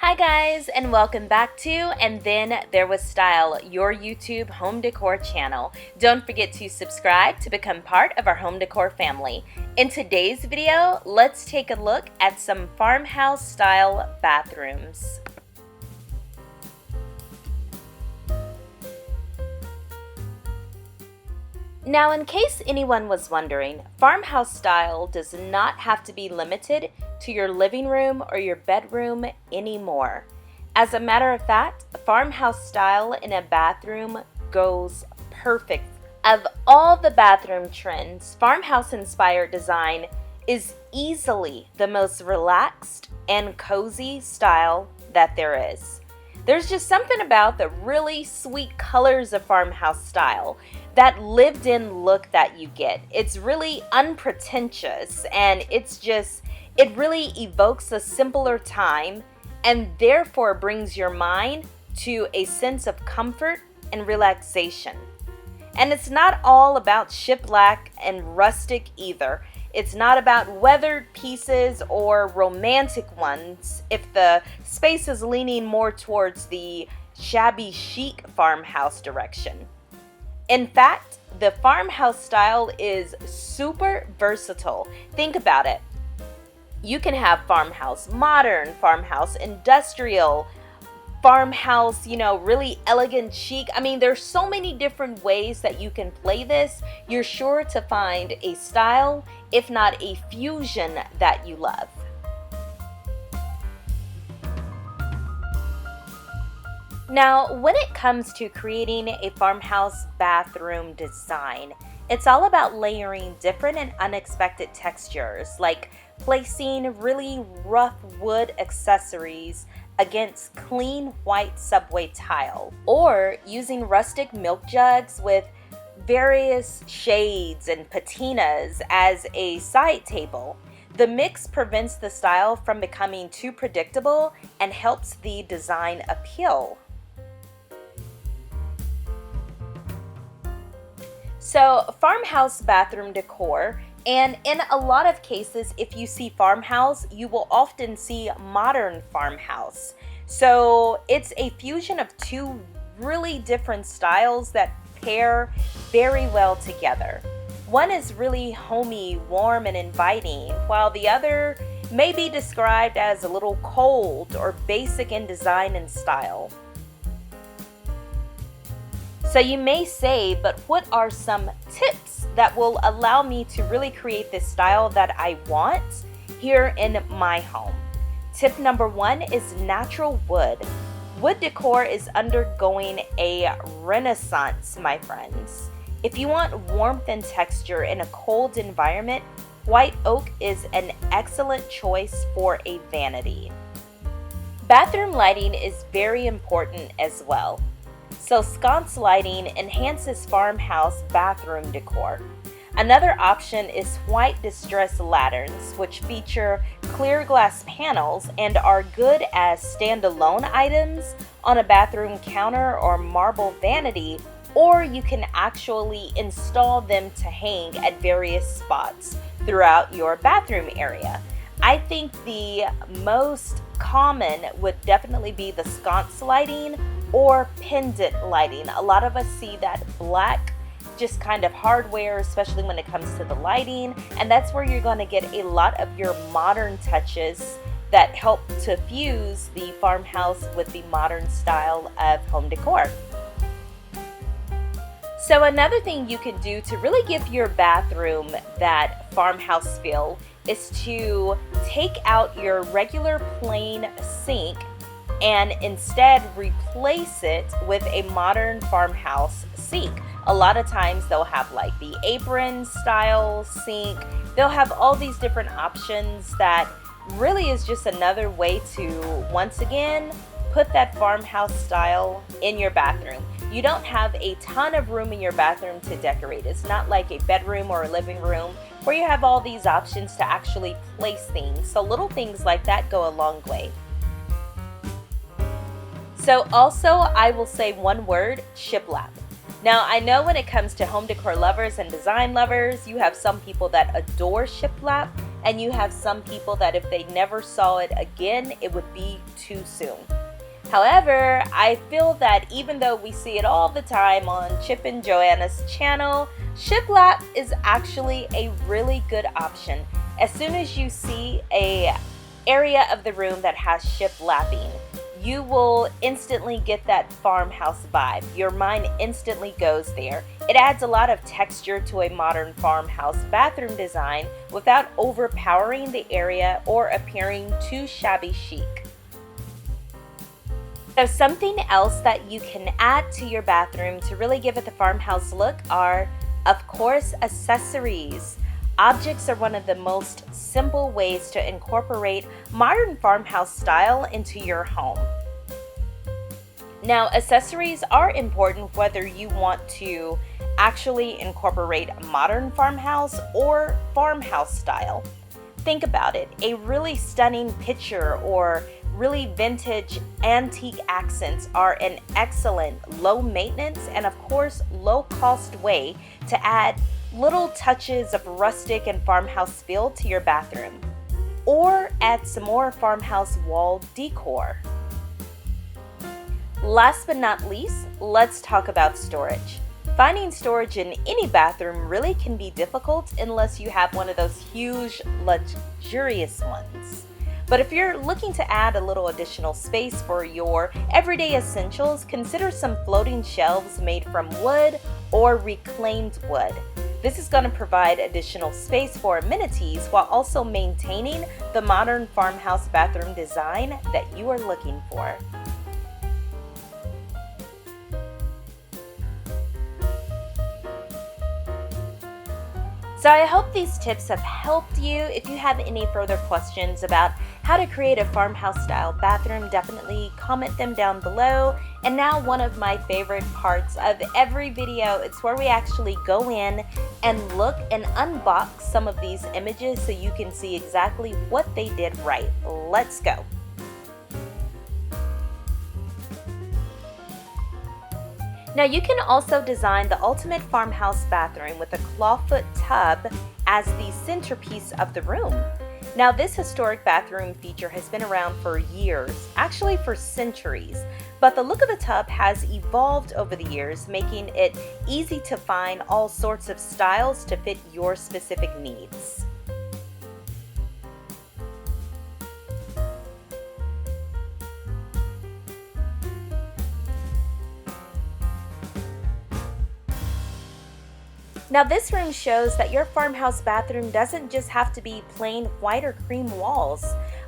Hi guys, and welcome back to And Then There Was Style, your YouTube home decor channel. Don't forget to subscribe to become part of our home decor family. In today's video, let's take a look at some farmhouse style bathrooms. Now, in case anyone was wondering, farmhouse style does not have to be limited to your living room or your bedroom anymore. As a matter of fact, farmhouse style in a bathroom goes perfect. Of all the bathroom trends, farmhouse-inspired design is easily the most relaxed and cozy style that there is. There's just something about the really sweet colors of farmhouse style, that lived-in look that you get. It's really unpretentious, and it really evokes a simpler time and therefore brings your mind to a sense of comfort and relaxation. And it's not all about shiplap and rustic either. It's not about weathered pieces or romantic ones if the space is leaning more towards the shabby chic farmhouse direction. In fact, the farmhouse style is super versatile. Think about it. You can have farmhouse modern, farmhouse industrial, farmhouse, really elegant chic. I mean, there's so many different ways that you can play this. You're sure to find a style, if not a fusion, that you love. Now, when it comes to creating a farmhouse bathroom design, it's all about layering different and unexpected textures, like placing really rough wood accessories against clean white subway tile, or using rustic milk jugs with various shades and patinas as a side table. The mix prevents the style from becoming too predictable and helps the design appeal. So, farmhouse bathroom decor, and in a lot of cases, if you see farmhouse, you will often see modern farmhouse. So, it's a fusion of two really different styles that pair very well together. One is really homey, warm, and inviting, while the other may be described as a little cold or basic in design and style. So you may say, but what are some tips that will allow me to really create this style that I want here in my home? Tip number one is natural wood. Wood decor is undergoing a renaissance, my friends. If you want warmth and texture in a cold environment, white oak is an excellent choice for a vanity. Bathroom lighting is very important as well. So sconce lighting enhances farmhouse bathroom decor. Another option is white distress lanterns, which feature clear glass panels and are good as standalone items on a bathroom counter or marble vanity, or you can actually install them to hang at various spots throughout your bathroom area. I think the most common would definitely be the sconce lighting or pendant lighting. A lot of us see that black just kind of hardware, especially when it comes to the lighting, and that's where you're going to get a lot of your modern touches that help to fuse the farmhouse with the modern style of home decor. So another thing you can do to really give your bathroom that farmhouse feel is to take out your regular plain sink and instead replace it with a modern farmhouse sink. A lot of times they'll have like the apron style sink. They'll have all these different options that really is just another way to, once again, put that farmhouse style in your bathroom. You don't have a ton of room in your bathroom to decorate. It's not like a bedroom or a living room where you have all these options to actually place things. So little things like that go a long way. So also, I will say one word, shiplap. Now, I know when it comes to home decor lovers and design lovers, you have some people that adore shiplap, and you have some people that if they never saw it again, it would be too soon. However, I feel that even though we see it all the time on Chip and Joanna's channel, shiplap is actually a really good option. As soon as you see a area of the room that has shiplapping, you will instantly get that farmhouse vibe. Your mind instantly goes there. It adds a lot of texture to a modern farmhouse bathroom design without overpowering the area or appearing too shabby chic. So something else that you can add to your bathroom to really give it the farmhouse look are, of course, accessories. Objects are one of the most simple ways to incorporate modern farmhouse style into your home. Now, accessories are important whether you want to actually incorporate modern farmhouse or farmhouse style. Think about it. A really stunning picture or really vintage antique accents are an excellent low maintenance and of course low cost way to add little touches of rustic and farmhouse feel to your bathroom, or add some more farmhouse wall decor. Last but not least, let's talk about storage. Finding storage in any bathroom really can be difficult unless you have one of those huge luxurious ones. But if you're looking to add a little additional space for your everyday essentials, consider some floating shelves made from wood or reclaimed wood. This is going to provide additional space for amenities while also maintaining the modern farmhouse bathroom design that you are looking for. So I hope these tips have helped you. If you have any further questions about how to create a farmhouse style bathroom, definitely comment them down below. And now one of my favorite parts of every video, it's where we actually go in and look and unbox some of these images so you can see exactly what they did right. Let's go. Now you can also design the ultimate farmhouse bathroom with a clawfoot tub as the centerpiece of the room. Now this historic bathroom feature has been around for years, actually for centuries, but the look of the tub has evolved over the years, making it easy to find all sorts of styles to fit your specific needs. Now this room shows that your farmhouse bathroom doesn't just have to be plain white or cream walls.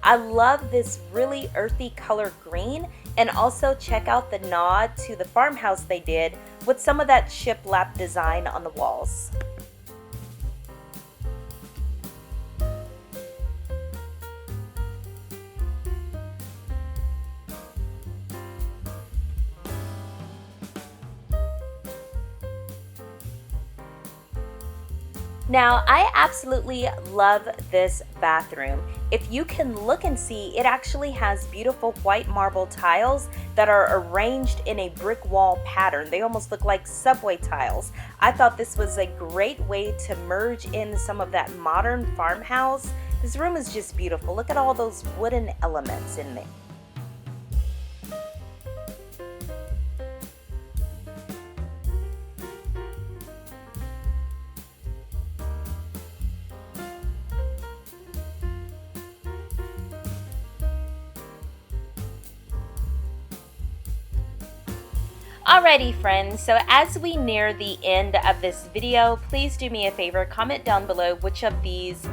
I love this really earthy color green, and also check out the nod to the farmhouse they did with some of that shiplap design on the walls. Now, I absolutely love this bathroom. If you can look and see, it actually has beautiful white marble tiles that are arranged in a brick wall pattern. They almost look like subway tiles. I thought this was a great way to merge in some of that modern farmhouse. This room is just beautiful. Look at all those wooden elements in there. Alrighty friends, so as we near the end of this video, please do me a favor, comment down below which of these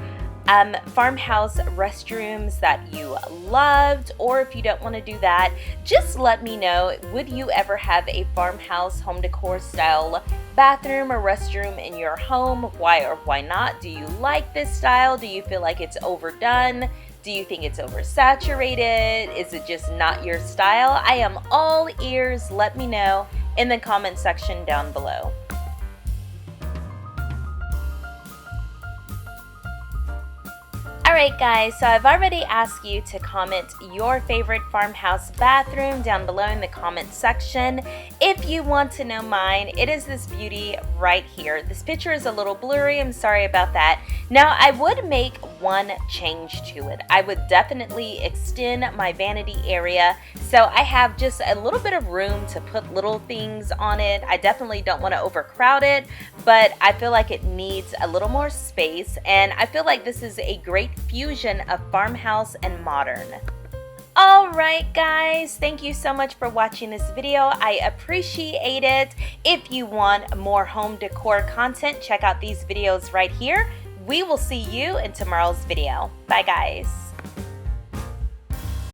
farmhouse restrooms that you loved, or if you don't want to do that, just let me know. Would you ever have a farmhouse home decor style bathroom or restroom in your home? Why or why not? Do you like this style? Do you feel like it's overdone? Do you think it's oversaturated? Is it just not your style? I am all ears. Let me know in the comment section down below. Alright guys, so I've already asked you to comment your favorite farmhouse bathroom down below in the comment section. If you want to know mine, it is this beauty right here. This picture is a little blurry, I'm sorry about that. Now I would make one change to it. I would definitely extend my vanity area so I have just a little bit of room to put little things on it. I definitely don't want to overcrowd it, but I feel like it needs a little more space, and I feel like this is a great fusion of farmhouse and modern. Alright guys, thank you so much for watching this video. I appreciate it. If you want more home decor content, check out these videos right here. We will see you in tomorrow's video. Bye guys.